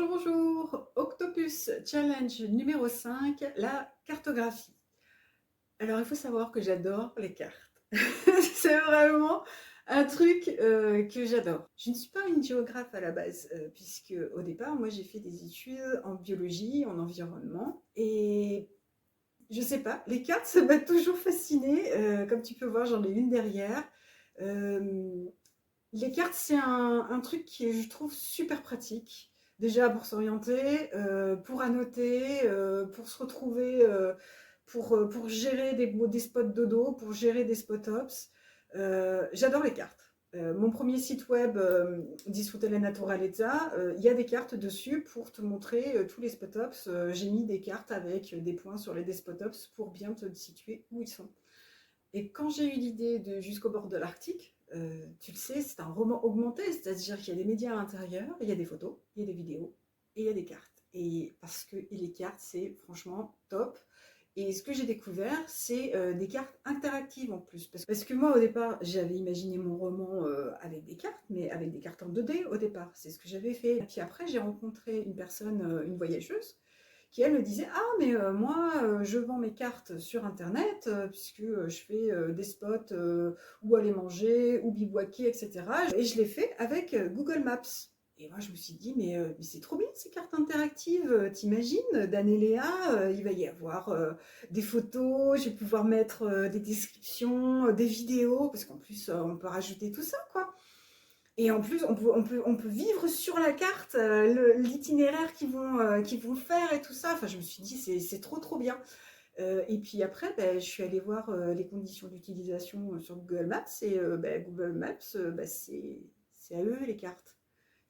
Bonjour, bonjour. Octopus Challenge numéro 5, la cartographie. Alors, il faut savoir que j'adore les cartes. C'est vraiment un truc que j'adore. Je ne suis pas une géographe à la base, puisque au départ, moi, j'ai fait des études en biologie, en environnement. Et je sais pas, les cartes, ça m'a toujours fascinée. Comme tu peux voir, j'en ai une derrière. Euh, les cartes, c'est un truc qui est, je trouve, super pratique. Déjà pour s'orienter, pour annoter, pour se retrouver, pour gérer des spots dodo, pour gérer des spot ops. J'adore les cartes. Mon premier site web, Disfrutele Naturalezza, il y a des cartes dessus pour te montrer tous les spot ops. J'ai mis des cartes avec des points sur les des spot ops pour bien te situer où ils sont. Et quand j'ai eu l'idée de Jusqu'au bord de l'Arctique, tu le sais, c'est un roman augmenté, c'est-à-dire qu'il y a des médias à l'intérieur, il y a des photos, il y a des vidéos et il y a des cartes. Et parce que les cartes, c'est franchement top. Et ce que j'ai découvert, c'est des cartes interactives en plus. Parce que moi, au départ, j'avais imaginé mon roman avec des cartes, mais avec des cartes en 2D au départ. C'est ce que j'avais fait. Et puis après, j'ai rencontré une personne, une voyageuse, qui elle me disait ah mais moi je vends mes cartes sur internet puisque je fais des spots où aller manger ou bivouaquer etc et je l'ai fait avec Google Maps. Et moi je me suis dit mais c'est trop bien ces cartes interactives. T'imagines d'Anéléa, il va y avoir des photos, je vais pouvoir mettre des descriptions, des vidéos parce qu'en plus on peut rajouter tout ça quoi. Et en plus, on peut vivre sur la carte l'itinéraire qu'ils vont faire et tout ça. Enfin, je me suis dit, c'est trop, trop bien. Et puis après, ben, je suis allée voir les conditions d'utilisation sur Google Maps. Et ben, Google Maps, ben, c'est à eux les cartes.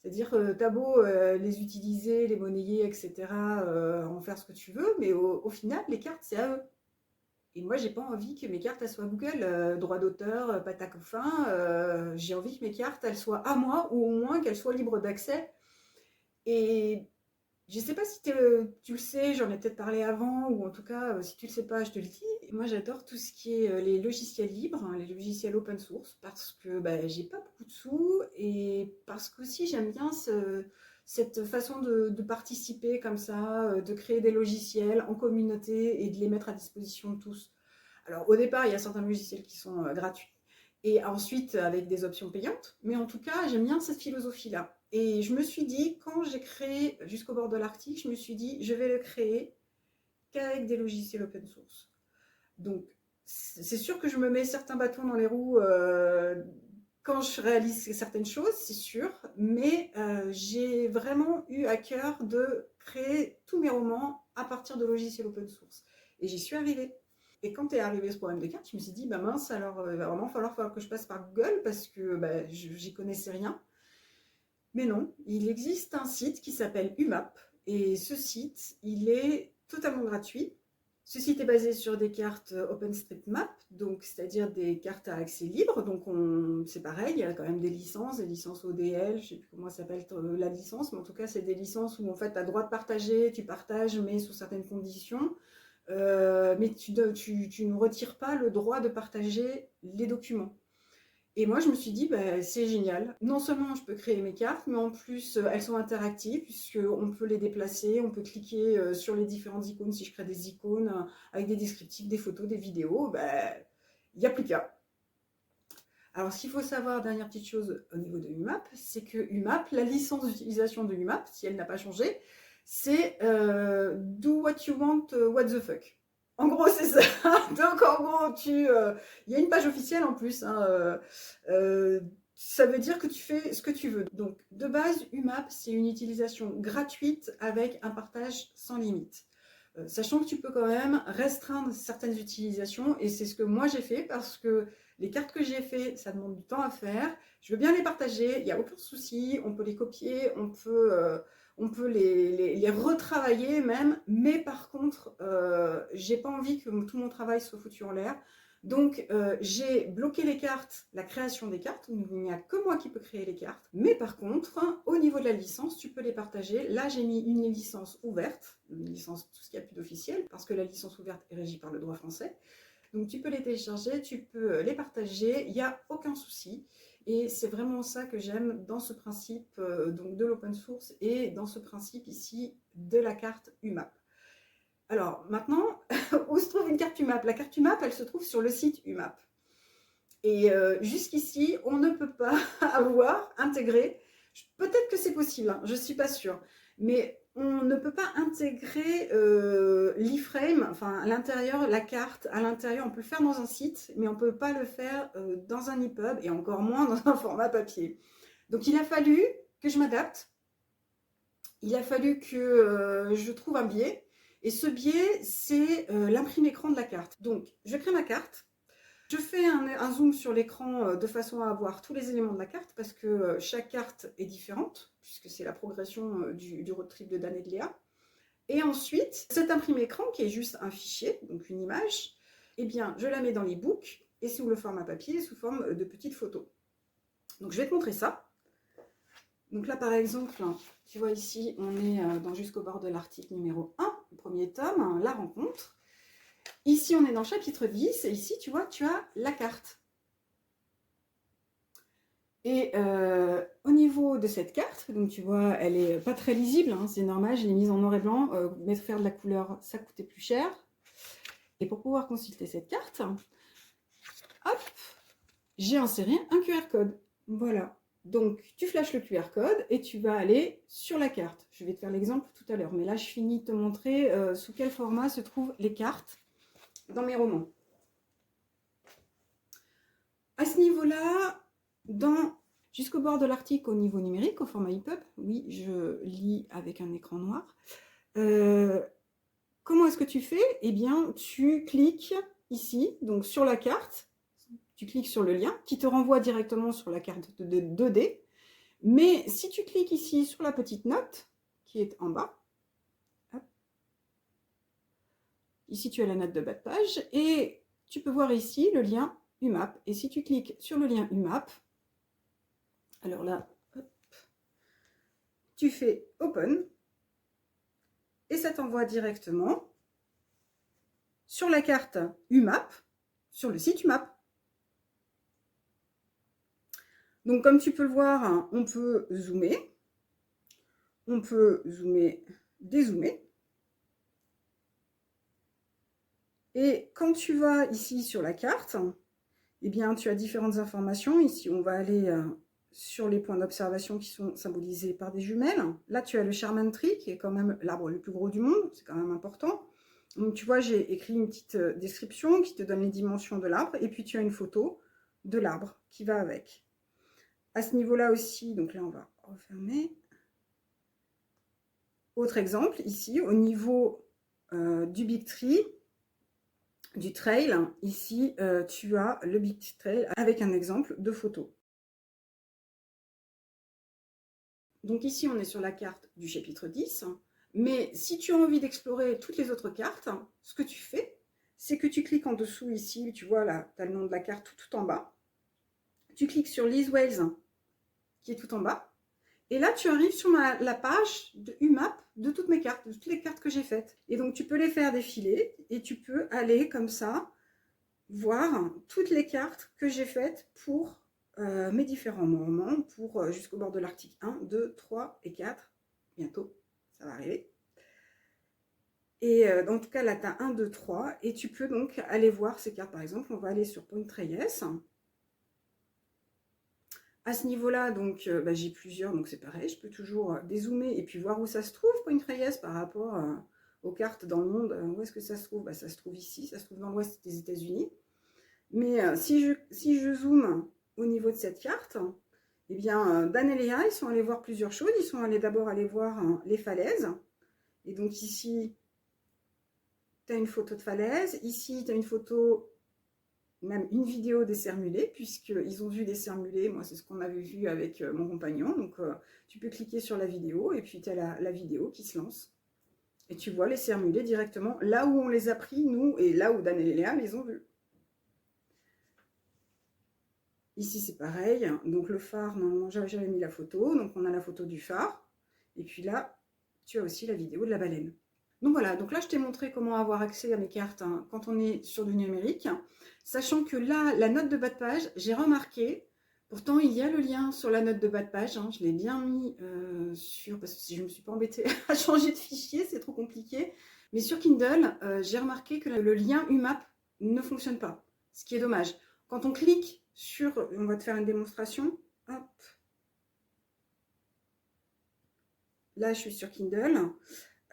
C'est-à-dire, t'as beau les utiliser, les monnayer, etc., en faire ce que tu veux, mais au final, les cartes, c'est à eux. Et moi, j'ai pas envie que mes cartes elles soient Google, droit d'auteur, patac au fin. J'ai envie que mes cartes elles soient à moi ou au moins qu'elles soient libres d'accès. Et je sais pas si tu le sais, j'en ai peut-être parlé avant, ou en tout cas, si tu le sais pas, je te le dis. Moi, j'adore tout ce qui est les logiciels libres, hein, les logiciels open source, parce que bah, j'ai pas beaucoup de sous et parce qu'aussi j'aime bien cette façon de participer comme ça, de créer des logiciels en communauté et de les mettre à disposition de tous. Alors, au départ, il y a certains logiciels qui sont gratuits et ensuite avec des options payantes. Mais en tout cas, j'aime bien cette philosophie-là. Et je me suis dit, quand j'ai créé Jusqu'au bord de l'Arctique, je me suis dit, je vais le créer qu'avec des logiciels open source. Donc, c'est sûr que je me mets certains bâtons dans les roues quand je réalise certaines choses, c'est sûr. Mais j'ai vraiment eu à cœur de créer tous mes romans à partir de logiciels open source. Et j'y suis arrivée. Et quand est arrivé ce problème de carte, je me suis dit, bah mince, alors il va vraiment falloir que je passe par Google parce que bah, j'y connaissais rien. Mais non, il existe un site qui s'appelle UMAP. Et ce site, il est totalement gratuit. Ce site est basé sur des cartes OpenStreetMap, donc c'est-à-dire des cartes à accès libre. Donc c'est pareil, il y a quand même des licences ODL, je ne sais plus comment s'appelle la licence, mais en tout cas c'est des licences où en fait tu as le droit de partager, tu partages mais sous certaines conditions. Mais tu ne retires pas le droit de partager les documents. Et moi, je me suis dit, bah, c'est génial. Non seulement je peux créer mes cartes, mais en plus, elles sont interactives, puisqu'on peut les déplacer, on peut cliquer sur les différentes icônes. Si je crée des icônes avec des descriptifs, des photos, des vidéos, bah, il n'y a plus qu'à. Alors, ce qu'il faut savoir, dernière petite chose au niveau de UMAP, c'est que UMAP, la licence d'utilisation de UMAP, si elle n'a pas changé, c'est do what you want, what the fuck. En gros, c'est ça. Donc, en gros, il y a une page officielle en plus. Hein, ça veut dire que tu fais ce que tu veux. Donc, de base, UMAP, c'est une utilisation gratuite avec un partage sans limite. Sachant que tu peux quand même restreindre certaines utilisations, et c'est ce que moi j'ai fait parce que les cartes que j'ai fait, ça demande du temps à faire. Je veux bien les partager, il n'y a aucun souci, on peut les copier, on peut les retravailler même, mais par contre, j'ai pas envie que tout mon travail soit foutu en l'air. Donc j'ai bloqué les cartes, la création des cartes, donc il n'y a que moi qui peux créer les cartes. Mais par contre, au niveau de la licence, tu peux les partager. Là, j'ai mis une licence ouverte, une licence tout ce qu'il y a plus d'officiel, parce que la licence ouverte est régie par le droit français. Donc tu peux les télécharger, tu peux les partager, il n'y a aucun souci. Et c'est vraiment ça que j'aime dans ce principe donc de l'open source et dans ce principe ici de la carte UMAP. Alors maintenant, où se trouve une carte UMAP? La carte UMAP, elle se trouve sur le site UMAP. Et jusqu'ici, on ne peut pas avoir intégré, peut-être que c'est possible, hein, je ne suis pas sûre, mais on ne peut pas intégrer l'iframe, enfin à l'intérieur, la carte, à l'intérieur, on peut le faire dans un site, mais on ne peut pas le faire dans un EPUB et encore moins dans un format papier. Donc il a fallu que je m'adapte, il a fallu que je trouve un biais, et ce biais, c'est l'imprime écran de la carte. Donc je crée ma carte. Je fais un zoom sur l'écran de façon à avoir tous les éléments de la carte parce que chaque carte est différente puisque c'est la progression du road trip de Dan et de Léa. Et ensuite, cette imprime écran qui est juste un fichier, donc une image, eh bien, je la mets dans l'e-book et sous le format papier, sous forme de petites photos. Donc, je vais te montrer ça. Donc là, par exemple, tu vois ici, on est dans Jusqu'au bord de l'article numéro 1, le premier tome, hein, la rencontre. Ici, on est dans le chapitre 10 et ici, tu vois, tu as la carte. Et au niveau de cette carte, donc tu vois, elle est pas très lisible, hein, c'est normal, je l'ai mise en noir et blanc. Mettre faire de la couleur, ça coûtait plus cher. Et pour pouvoir consulter cette carte, hop, j'ai inséré un QR code. Voilà. Donc, tu flashes le QR code et tu vas aller sur la carte. Je vais te faire l'exemple tout à l'heure, mais là, je finis de te montrer sous quel format se trouvent les cartes dans mes romans. À ce niveau-là, jusqu'au bord de l'article au niveau numérique, au format EPUB, oui, je lis avec un écran noir. Comment est-ce que tu fais? Eh bien, tu cliques ici, donc sur la carte, tu cliques sur le lien qui te renvoie directement sur la carte de 2D. Mais si tu cliques ici sur la petite note qui est en bas, hop, ici tu as la note de bas de page et tu peux voir ici le lien UMAP. Et si tu cliques sur le lien UMAP, alors là, hop, tu fais Open et ça t'envoie directement sur la carte UMAP, sur le site UMAP. Donc comme tu peux le voir, on peut zoomer, dézoomer. Et quand tu vas ici sur la carte, eh bien tu as différentes informations. Ici, on va aller sur les points d'observation qui sont symbolisés par des jumelles. Là, tu as le Charman Tree, qui est quand même l'arbre le plus gros du monde, c'est quand même important. Donc tu vois, j'ai écrit une petite description qui te donne les dimensions de l'arbre, et puis tu as une photo de l'arbre qui va avec. À ce niveau-là aussi, donc là on va refermer. Autre exemple, ici, au niveau du Big Tree, du trail, ici tu as le Big Trail avec un exemple de photo. Donc ici on est sur la carte du chapitre 10, mais si tu as envie d'explorer toutes les autres cartes, ce que tu fais, c'est que tu cliques en dessous ici, tu vois là, tu as le nom de la carte tout en bas. Tu cliques sur Liz Wells, qui est tout en bas, et là tu arrives sur la page de UMAP de toutes mes cartes, de toutes les cartes que j'ai faites. Et donc tu peux les faire défiler, et tu peux aller comme ça, voir toutes les cartes que j'ai faites pour mes différents moments, pour jusqu'au bord de l'article 1, 2, 3 et 4. Bientôt, ça va arriver. Et en tout cas, là, tu as 1, 2, 3. Et tu peux donc aller voir ces cartes. Par exemple, on va aller sur Point Reyes. À ce niveau-là, donc, j'ai plusieurs, donc c'est pareil. Je peux toujours dézoomer et puis voir où ça se trouve, Point Reyes, par rapport aux cartes dans le monde. Où est-ce que ça se trouve? Ça se trouve ici, ça se trouve dans l'ouest des États-Unis. Mais si je zoome au niveau de cette carte, eh bien, Dan et Léa, ils sont allés voir plusieurs choses. Ils sont allés d'abord aller voir les falaises. Et donc ici, tu as une photo de falaise. Ici, tu as une photo, même une vidéo des cerfs mulets, puisqu'ils ont vu des cerfs mulets. Moi, c'est ce qu'on avait vu avec mon compagnon. Donc, tu peux cliquer sur la vidéo et puis tu as la vidéo qui se lance. Et tu vois les cerfs mulets directement là où on les a pris, nous, et là où Dan et Léa les ont vus. Ici, c'est pareil. Donc, le phare, normalement, j'avais mis la photo. Donc, on a la photo du phare. Et puis là, tu as aussi la vidéo de la baleine. Donc, voilà. Donc là, je t'ai montré comment avoir accès à mes cartes quand on est sur du numérique. Sachant que là, la note de bas de page, j'ai remarqué Pourtant, il y a le lien sur la note de bas de page, hein, je l'ai bien mis parce que si je ne me suis pas embêtée à changer de fichier, c'est trop compliqué. Mais sur Kindle, j'ai remarqué que le lien UMAP ne fonctionne pas, ce qui est dommage. Quand on clique sur, on va te faire une démonstration, hop. Là, je suis sur Kindle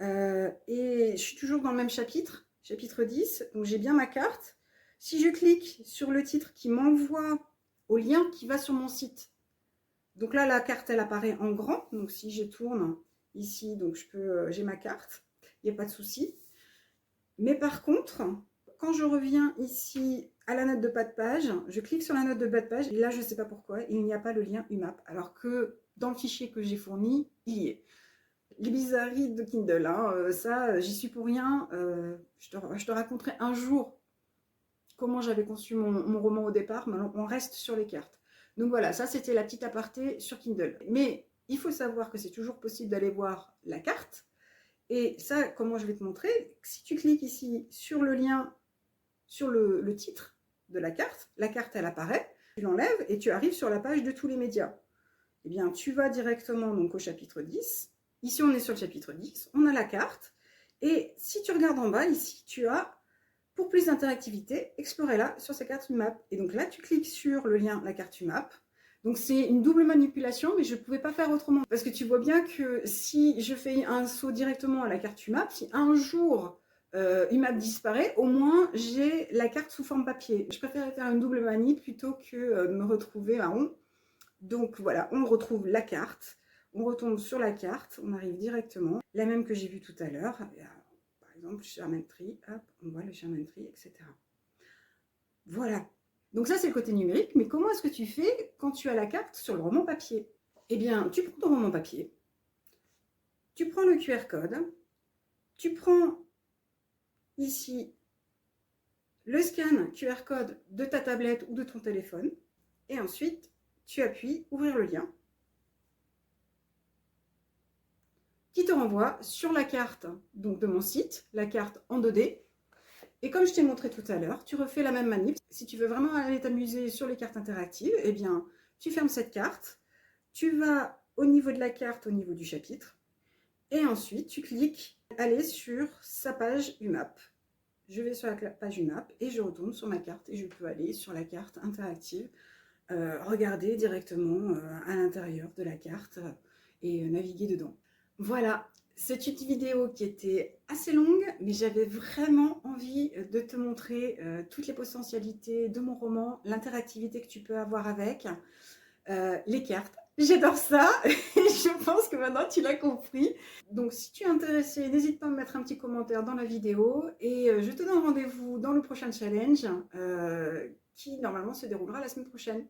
et je suis toujours dans le même chapitre, chapitre 10, donc j'ai bien ma carte. Si je clique sur le titre qui m'envoie au lien qui va sur mon site, donc là, la carte, elle apparaît en grand. Donc si je tourne ici, donc j'ai ma carte, il n'y a pas de souci. Mais par contre, quand je reviens ici à la note de bas de page, je clique sur la note de bas de page et là, je ne sais pas pourquoi, il n'y a pas le lien UMAP, alors que dans le fichier que j'ai fourni, il y est. Les bizarreries de Kindle, hein, ça, j'y suis pour rien. Je te raconterai un jour comment j'avais conçu mon roman au départ, mais on reste sur les cartes. Donc voilà, ça c'était la petite aparté sur Kindle. Mais il faut savoir que c'est toujours possible d'aller voir la carte. Et ça, comment je vais te montrer, si tu cliques ici sur le lien, sur le titre de la carte elle apparaît, tu l'enlèves et tu arrives sur la page de tous les médias. Eh bien, tu vas directement donc au chapitre 10. Ici, on est sur le chapitre 10, on a la carte. Et si tu regardes en bas, ici, tu as, pour plus d'interactivité, explorez-la sur sa carte UMAP. Et donc là, tu cliques sur le lien, la carte UMAP. Donc c'est une double manipulation, mais je ne pouvais pas faire autrement. Parce que tu vois bien que si je fais un saut directement à la carte UMAP, si un jour UMAP disparaît, au moins j'ai la carte sous forme papier. Je préférais faire une double manip plutôt que de me retrouver à rond. Donc voilà, on retrouve la carte, on retombe sur la carte, on arrive directement, la même que j'ai vue tout à l'heure, par exemple Sherman Tree, hop, on voit le Sherman Tree, etc. Voilà, donc ça c'est le côté numérique, mais comment est-ce que tu fais quand tu as la carte sur le roman papier? Eh bien, tu prends ton roman papier, tu prends le QR code, tu prends ici le scan QR code de ta tablette ou de ton téléphone, et ensuite tu appuies ouvrir le lien, qui te renvoie sur la carte donc de mon site, la carte en 2D. Et comme je t'ai montré tout à l'heure, tu refais la même manip. Si tu veux vraiment aller t'amuser sur les cartes interactives, eh bien, tu fermes cette carte, tu vas au niveau de la carte, au niveau du chapitre, et ensuite tu cliques aller sur sa page UMAP. Je vais sur la page UMAP et je retourne sur ma carte et je peux aller sur la carte interactive, regarder directement à l'intérieur de la carte et naviguer dedans. Voilà, c'est une vidéo qui était assez longue, mais j'avais vraiment envie de te montrer toutes les potentialités de mon roman, l'interactivité que tu peux avoir avec, les cartes. J'adore ça et je pense que maintenant tu l'as compris. Donc si tu es intéressé, n'hésite pas à me mettre un petit commentaire dans la vidéo et je te donne rendez-vous dans le prochain challenge qui normalement se déroulera la semaine prochaine.